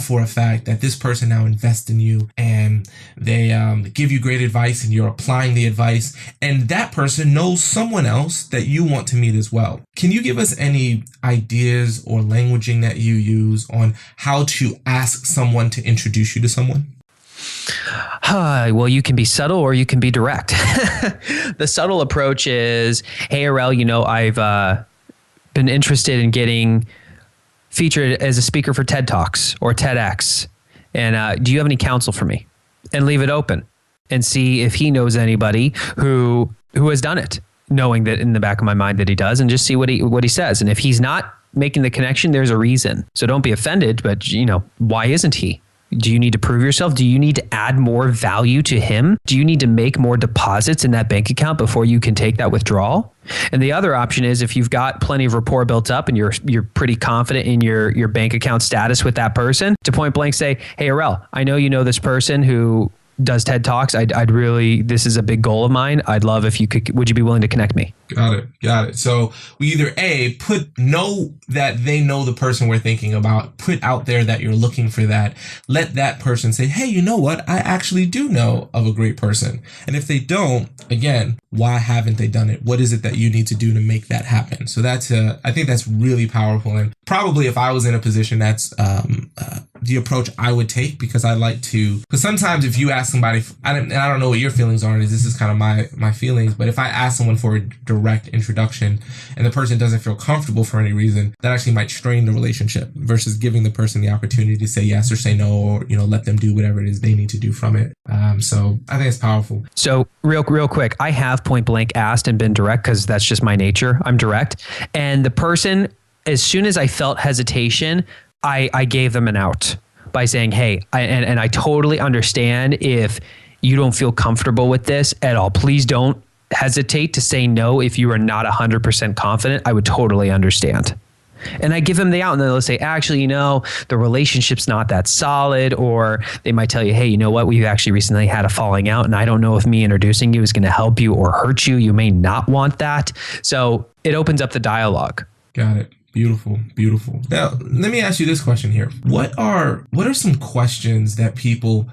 for a fact that this person now invests in you, and they give you great advice, and you're applying the advice, and that person knows someone else that you want to meet as well. Can you give us any ideas or languaging that you use on how to ask someone to introduce you to someone? Well, you can be subtle or you can be direct. The subtle approach is, hey, Arel, I've been interested in getting featured as a speaker for TED Talks or TEDx. And do you have any counsel for me? And leave it open and see if he knows anybody who has done it, knowing that in the back of my mind that he does, and just see what he says. And if he's not making the connection, there's a reason. So don't be offended, but why isn't he? Do you need to prove yourself? Do you need to add more value to him? Do you need to make more deposits in that bank account before you can take that withdrawal? And the other option is, if you've got plenty of rapport built up and you're pretty confident in your bank account status with that person, to point blank say, hey, Arel, I know you know this person who does TED Talks. I'd really, this is a big goal of mine. I'd love if you could, would you be willing to connect me? Got it. So we either know that they know the person we're thinking about, put out there that you're looking for that, let that person say, hey, you know what? I actually do know of a great person. And if they don't, again, why haven't they done it? What is it that you need to do to make that happen? So that's, I think that's really powerful. And probably if I was in a position, that's the approach I would take, because I like to, because sometimes if you ask somebody, and I don't know what your feelings are, and this is kind of my feelings, but if I ask someone for a direct introduction and the person doesn't feel comfortable for any reason, that actually might strain the relationship versus giving the person the opportunity to say yes or say no, or, let them do whatever it is they need to do from it. So I think it's powerful. So real quick, I have point blank asked and been direct because that's just my nature. I'm direct. And the person, as soon as I felt hesitation, I gave them an out by saying, hey, I totally understand if you don't feel comfortable with this at all. Please don't hesitate to say no if you are not 100% confident. I would totally understand. And I give them the out, and then they'll say, actually, the relationship's not that solid. Or they might tell you, hey, you know what? We've actually recently had a falling out, and I don't know if me introducing you is going to help you or hurt you. You may not want that. So it opens up the dialogue. Got it. Beautiful. Now, let me ask you this question here. What are some questions that people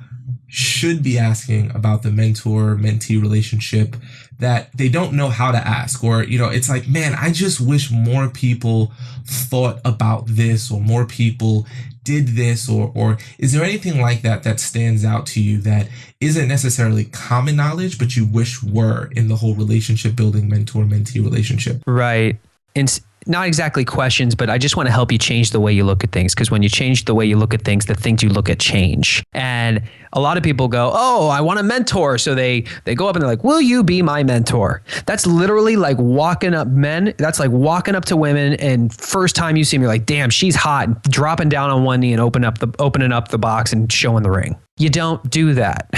should be asking about the mentor-mentee relationship that they don't know how to ask? Or, it's like, man, I just wish more people thought about this, or more people did this, or is there anything like that stands out to you that isn't necessarily common knowledge, but you wish were in the whole relationship building mentor-mentee relationship? Right. And not exactly questions, but I just want to help you change the way you look at things. Because when you change the way you look at things, the things you look at change. And a lot of people go, oh, I want a mentor. So they go up and they're like, will you be my mentor? That's literally like walking up That's like walking up to women, and first time you see them, you're like, damn, she's hot. Dropping down on one knee and opening up the box and showing the ring. You don't do that.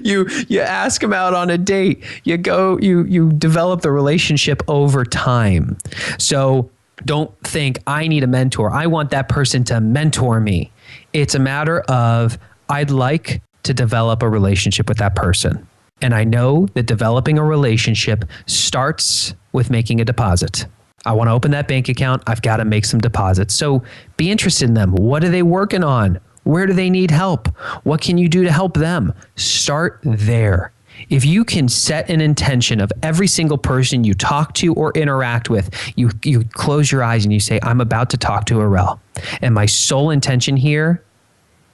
You ask them out on a date. You develop the relationship over time. So don't think I need a mentor. I want that person to mentor me. It's a matter of, I'd like to develop a relationship with that person. And I know that developing a relationship starts with making a deposit. I want to open that bank account. I've got to make some deposits. So be interested in them. What are they working on? Where do they need help? What can you do to help them? Start there. If you can set an intention of every single person you talk to or interact with, you close your eyes and you say, I'm about to talk to Arel. And my sole intention here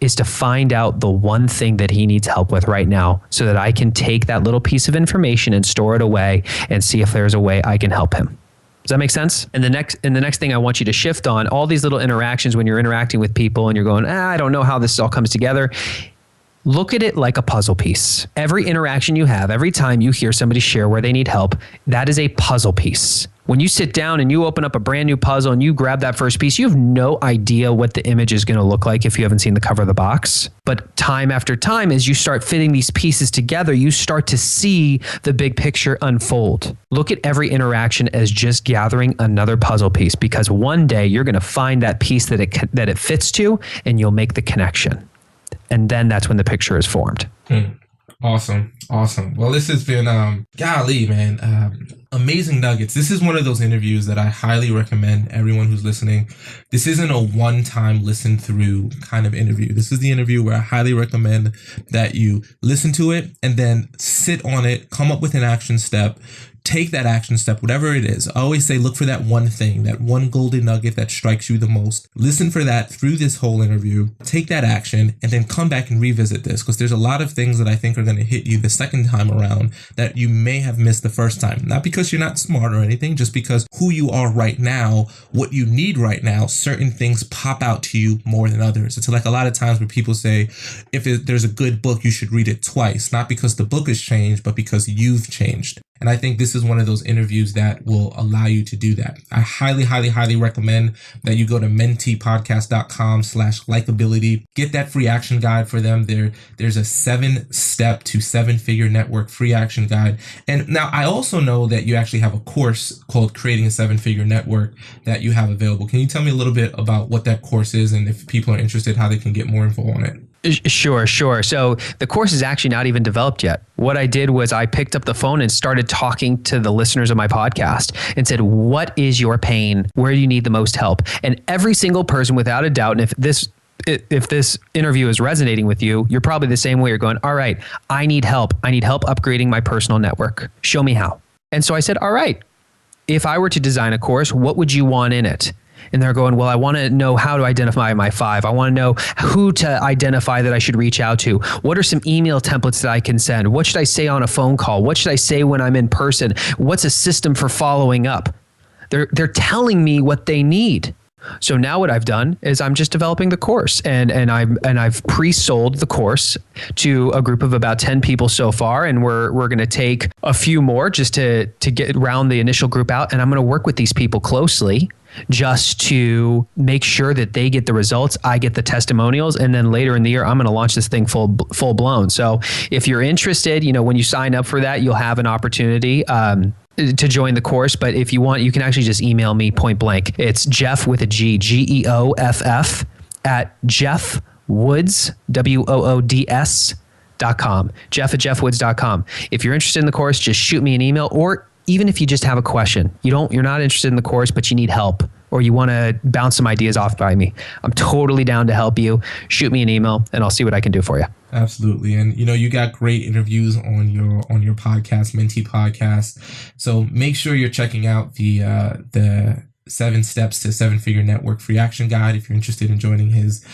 is to find out the one thing that he needs help with right now, so that I can take that little piece of information and store it away and see if there's a way I can help him. Does that make sense? And the next thing I want you to shift on, all these little interactions when you're interacting with people and you're going, I don't know how this all comes together. Look at it like a puzzle piece. Every interaction you have, every time you hear somebody share where they need help, that is a puzzle piece. When you sit down and you open up a brand new puzzle and you grab that first piece, you have no idea what the image is going to look like if you haven't seen the cover of the box. But time after time, as you start fitting these pieces together, you start to see the big picture unfold. Look at every interaction as just gathering another puzzle piece, because one day you're going to find that piece that it fits to, and you'll make the connection. And then that's when the picture is formed. Awesome. Well, this has been, golly, man, amazing nuggets. This is one of those interviews that I highly recommend everyone who's listening. This isn't a one-time listen through kind of interview. This is the interview where I highly recommend that you listen to it and then sit on it, come up with an action step, take that action step, whatever it is. I always say, look for that one thing, that one golden nugget that strikes you the most. Listen for that through this whole interview, take that action, and then come back and revisit this, because there's a lot of things that I think are going to hit you the second time around that you may have missed the first time. Not because you're not smart or anything, just because who you are right now, what you need right now, certain things pop out to you more than others. It's like a lot of times where people say, there's a good book, you should read it twice, not because the book has changed, but because you've changed. And I think this is one of those interviews that will allow you to do that. I highly, highly, highly recommend that you go to menteepodcast.com/likability. Get that free action guide for them. There's a 7-step to 7-figure network free action guide. And now I also know that you actually have a course called Creating a 7-Figure Network that you have available. Can you tell me a little bit about what that course is, and if people are interested, how they can get more info on it? Sure. So the course is actually not even developed yet. What I did was I picked up the phone and started talking to the listeners of my podcast and said, what is your pain? Where do you need the most help? And every single person, without a doubt, and if this interview is resonating with you, you're probably the same way. You're going, all right, I need help. I need help upgrading my personal network. Show me how. And so I said, all right, if I were to design a course, what would you want in it? And they're going, well, I want to know how to identify my 5. I want to know who to identify that I should reach out to. What are some email templates that I can send? What should I say on a phone call? What should I say when I'm in person? What's a system for following up? They're telling me what they need. So now what I've done is I'm just developing the course, and I've pre-sold the course to a group of about 10 people so far, and we're going to take a few more just to get round the initial group out, and I'm going to work with these people closely just to make sure that they get the results, I get the testimonials, and then later in the year I'm going to launch this thing full blown. So if you're interested, when you sign up for that, you'll have an opportunity to join the course. But if you want, you can actually just email me point blank. It's Geoff with a G, Geoff at JeffWoods, WOODS.com. Geoff at JeffWoods.com. If you're interested in the course, just shoot me an email, or even if you just have a question, you're not interested in the course, but you need help, or you want to bounce some ideas off by me, I'm totally down to help you. Shoot me an email and I'll see what I can do for you. Absolutely. And you got great interviews on your podcast, Mentee Podcast. So make sure you're checking out the 7 Steps to 7-Figure Network free action guide if you're interested in joining his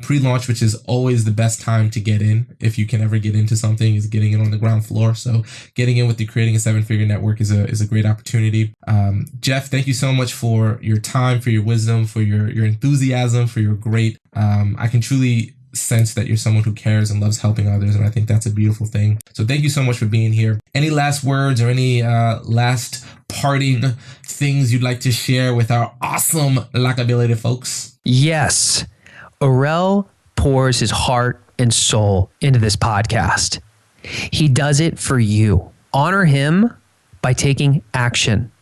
pre-launch, which is always the best time to get in. If you can ever get into something, is getting in on the ground floor. So getting in with the Creating a 7-Figure Network is a great opportunity. Geoff, thank you so much for your time, for your wisdom, for your enthusiasm, for your great. I can truly sense that you're someone who cares and loves helping others, and I think that's a beautiful thing. So thank you so much for being here. Any last words or any last parting things you'd like to share with our awesome likability folks? Yes. Orel pours his heart and soul into this podcast. He does it for you. Honor him by taking action.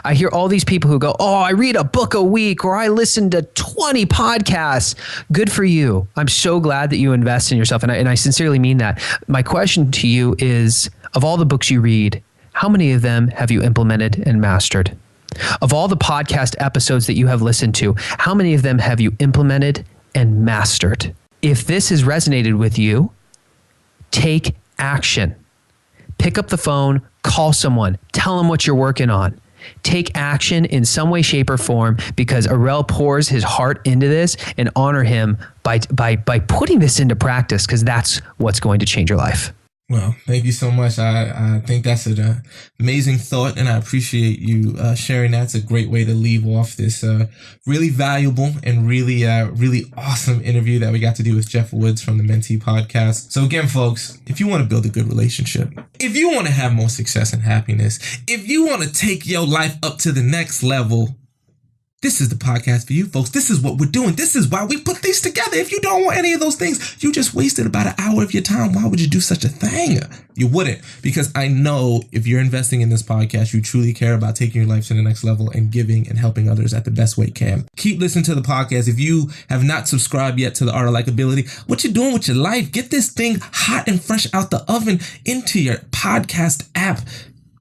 I hear all these people who go, oh, I read a book a week, or I listen to 20 podcasts. Good for you. I'm so glad that you invest in yourself. And I sincerely mean that. My question to you is, of all the books you read, how many of them have you implemented and mastered? Of all the podcast episodes that you have listened to, how many of them have you implemented and mastered? If this has resonated with you, take action. Pick up the phone, call someone, tell them what you're working on. Take action in some way, shape, or form, because Orel pours his heart into this, and honor him by putting this into practice, because that's what's going to change your life. Well, thank you so much. I think that's an amazing thought, and I appreciate you sharing that. It's a great way to leave off this really valuable and really awesome interview that we got to do with Geoff Woods from the Mentee Podcast. So again, folks, if you want to build a good relationship, if you want to have more success and happiness, if you want to take your life up to the next level, this is the podcast for you, folks. This is what we're doing. This is why we put these together. If you don't want any of those things, you just wasted about an hour of your time. Why would you do such a thing? You wouldn't, because I know if you're investing in this podcast, you truly care about taking your life to the next level and giving and helping others at the best way you can. Keep listening to the podcast. If you have not subscribed yet to the Art of Likeability, what you doing with your life? Get this thing hot and fresh out the oven into your podcast app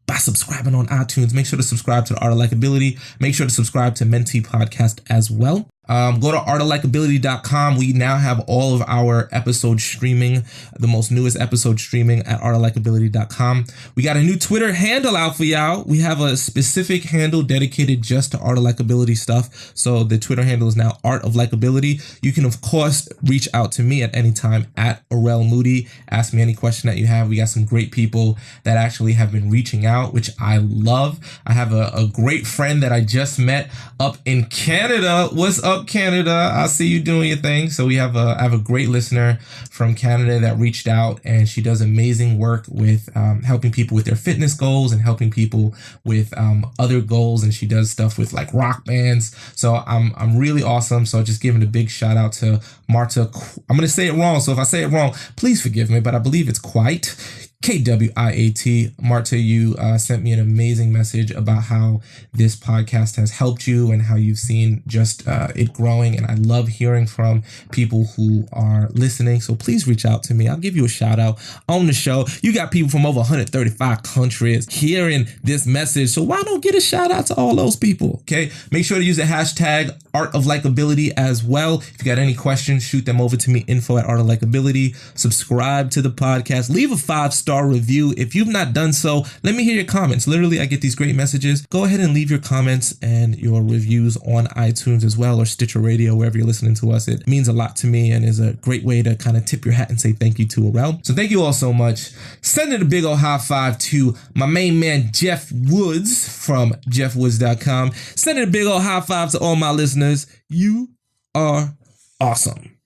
by subscribing on iTunes. Make sure to subscribe to the Art of Likeability. Make sure to subscribe to Mentee Podcast as well. Go to artoflikeability.com. We now have all of our episodes streaming, the most newest episode streaming at artoflikeability.com. We got a new Twitter handle out for y'all. We have a specific handle dedicated just to Art of Likeability stuff. So the Twitter handle is now Art of Likeability. You can, of course, reach out to me at any time at Orel Moody. Ask me any question that you have. We got some great people that actually have been reaching out, which I love. I have a great friend that I just met up in Canada. What's up, Canada? I see you doing your thing. So I have a great listener from Canada that reached out, and she does amazing work with helping people with their fitness goals and helping people with other goals, and she does stuff with like rock bands. So I'm really awesome. So just giving a big shout out to Marta. I'm gonna say it wrong, so if I say it wrong, please forgive me, but I believe it's quite KWIAT. Marta, you sent me an amazing message about how this podcast has helped you and how you've seen just it growing. And I love hearing from people who are listening. So please reach out to me. I'll give you a shout out on the show. You got people from over 135 countries hearing this message. So why don't get a shout out to all those people? Okay. Make sure to use the hashtag Art of Likeability as well. If you got any questions, shoot them over to me, info@artoflikeability. Subscribe to the podcast. Leave a 5-star review. If you've not done so, let me hear your comments. Literally, I get these great messages. Go ahead and leave your comments and your reviews on iTunes as well, or Stitcher Radio, wherever you're listening to us. It means a lot to me and is a great way to kind of tip your hat and say thank you to Arel. So thank you all so much. Sending a big old high five to my main man, Geoff Woods from jeffwoods.com. Sending a big old high five to all my listeners. You are awesome.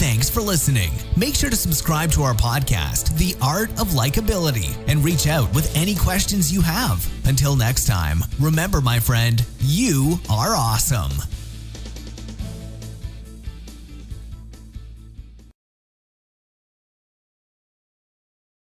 Thanks for listening. Make sure to subscribe to our podcast, The Art of Likeability, and reach out with any questions you have. Until next time, remember, my friend, you are awesome.